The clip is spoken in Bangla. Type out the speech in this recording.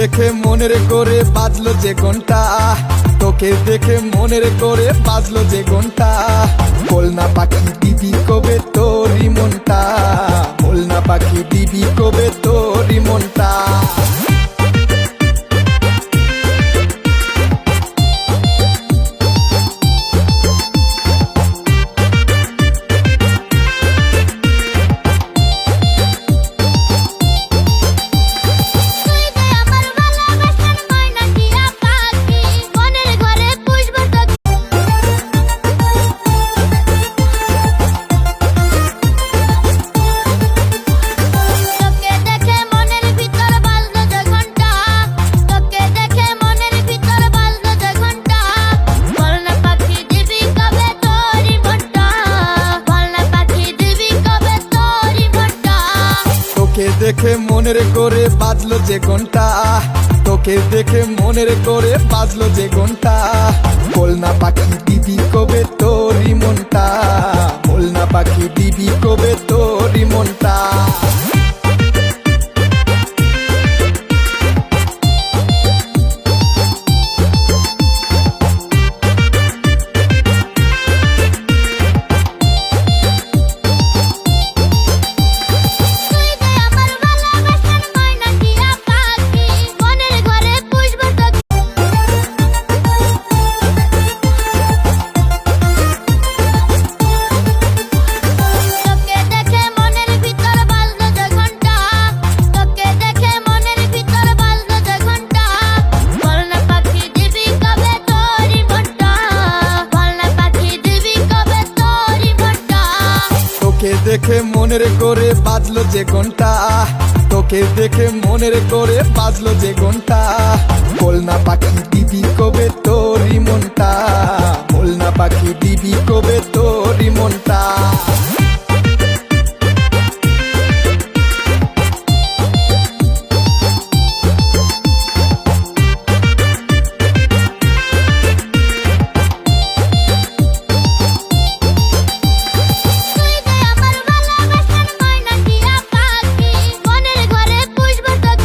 দেখে মনের করে বাজলো যে ঘন্টা, তোকে দেখে মনের করে বাজলো যে ঘন্টা। বল না পাখি দিবি কবে তোরি মনটা, বল না পাখি দিবি কবে তোরি মনটা। দেখে মনের করে বাজলো যে ঘন্টা, তোকে দেখে মনের করে বাজলো যে ঘন্টা। বল না পাখি দিবি কবে তোরি মনটা, বল না পাখি দিবি কবে তোরি মনটা। দেখে মনের করে বাজলো যে ঘন্টা, তোকে দেখে মনের করে বাজলো যে ঘন্টা। বল না পাখি দিবি কবে